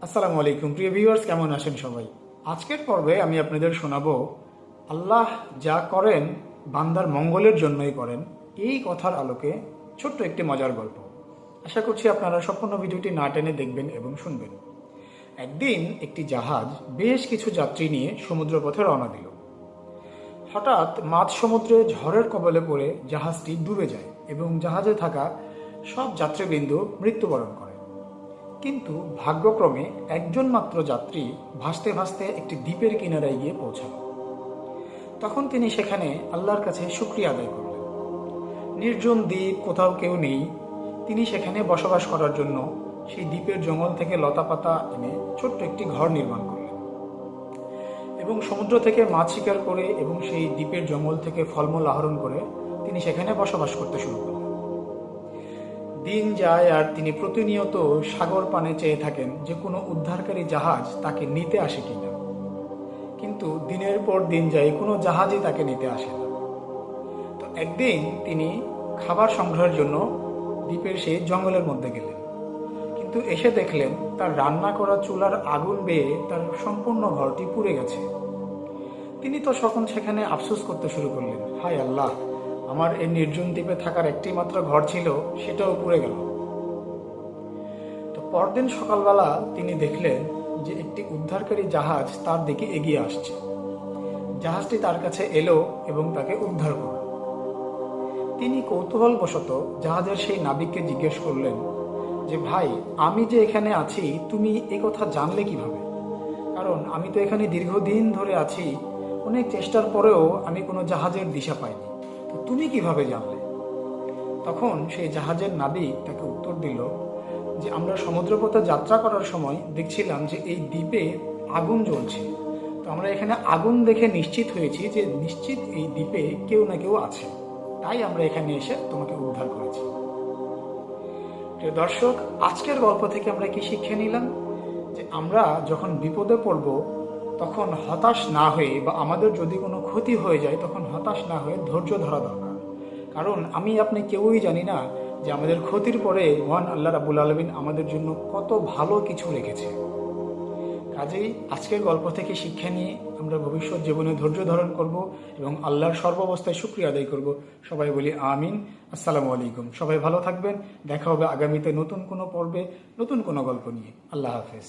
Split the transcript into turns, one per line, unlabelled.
আসসালামু আলাইকুম প্রিয় ভিউয়ার্স, কেমন আছেন সবাই? আজকের পর্বে আমি আপনাদের শোনাবো আল্লাহ যা করেন বান্দার মঙ্গলের জন্যই করেন, এই কথার আলোকে ছোট্ট একটি মজার গল্প। আশা করছি আপনারা সম্পূর্ণ ভিডিওটি না টেনে দেখবেন এবং শুনবেন। একদিন একটি জাহাজ বেশ কিছু যাত্রী নিয়ে সমুদ্রপথে রওনা দিল। হঠাৎ মাঝ সমুদ্রে ঝড়ের কবলে পড়ে জাহাজটি ডুবে যায় এবং জাহাজে থাকা সব যাত্রীবৃন্দ মৃত্যুবরণ করে। কিন্তু ভাগ্যক্রমে একজন মাত্র যাত্রী ভাসতে ভাসতে একটি দ্বীপের কিনারায় গিয়ে পৌঁছাল। তখন তিনি সেখানে আল্লাহর কাছে শুকরিয়া আদায় করলেন। নির্জন দ্বীপ, কোথাও কেউ নেই। তিনি সেখানে বসবাস করার জন্য সেই দ্বীপের জঙ্গল থেকে লতাপাতা এনে ছোট্ট একটি ঘর নির্মাণ করলেন এবং সমুদ্র থেকে মাছ শিকার করে এবং সেই দ্বীপের জঙ্গল থেকে ফলমূল আহরণ করে তিনি সেখানে বসবাস করতে শুরু করলেন। দিন যায় আর তিনি প্রতিনিয়ত সাগর পানে চেয়ে থাকেন যে কোনো উদ্ধারকারী জাহাজ তাকে নিতে আসে কিনা। কিন্তু দিনের পর দিন যায়, কোনো জাহাজই তাকে নিতে আসে না। তো একদিন তিনি খাবার সংগ্রহের জন্য দ্বীপের সেই জঙ্গলের মধ্যে গেলেন, কিন্তু এসে দেখলেন তার রান্না করা চুলার আগুন বেয়ে তার সম্পূর্ণ ঘরটি পুড়ে গেছে। তিনি তো তখন সেখানে আফসোস করতে শুরু করলেন, হায় আল্লাহ, আমার এই নির্জন দ্বীপে থাকার একটি মাত্র ঘর ছিল, সেটাও পুড়ে গেল। তো পরদিন সকালবেলা তিনি দেখলেন যে একটি উদ্ধারকারী জাহাজ তার দিকে এগিয়ে আসছে। জাহাজটি তার কাছে এলো এবং তাকে উদ্ধার করল। তিনি কৌতূহলবশত জাহাজের সেই নাবিককে জিজ্ঞেস করলেন যে, ভাই, আমি যে এখানে আছি তুমি এ কথা জানলে কিভাবে? কারণ আমি তো এখানে দীর্ঘদিন ধরে আছি, অনেক চেষ্টার পরেও আমি কোনো জাহাজের দিশা পাইনি, তো তুমি কিভাবে জানলে? তখন সেই জাহাজের নাবিক তাকে উত্তর দিল যে, আমরা সমুদ্রপথে যাত্রা করার সময় দেখছিলাম যে এই দ্বীপে আগুন জ্বলছে। তো আমরা এখানে আগুন দেখে নিশ্চিত হয়েছি যে নিশ্চিত এই দ্বীপে কেউ না কেউ আছে, তাই আমরা এখানে এসে তোমাকে উদ্ধার করেছি। প্রিয় দর্শক, আজকের গল্প থেকে আমরা কি শিক্ষা নিলাম? যে আমরা যখন বিপদে পড়ব তখন হতাশ না হয়ে, বা আমাদের যদি কোনো ক্ষতি হয়ে যায় তখন হতাশ না হয়ে ধৈর্য ধরা দরকার। কারণ আমি আপনি কেউই জানি না যে আমাদের ক্ষতির পরে মহান আল্লাহ রাব্বুল আলামিন আমাদের জন্য কত ভালো কিছু রেখেছে। কাজেই আজকের গল্প থেকে শিক্ষা নিয়ে আমরা ভবিষ্যৎ জীবনে ধৈর্য ধারণ করব এবং আল্লাহর সর্বাবস্থায় শুকরিয়া আদায় করব। সবাই বলি আমিন। আসসালামু আলাইকুম। সবাই ভালো থাকবেন। দেখা হবে আগামীতে নতুন কোনো পর্বে, নতুন কোনো গল্প নিয়ে। আল্লাহ হাফেজ।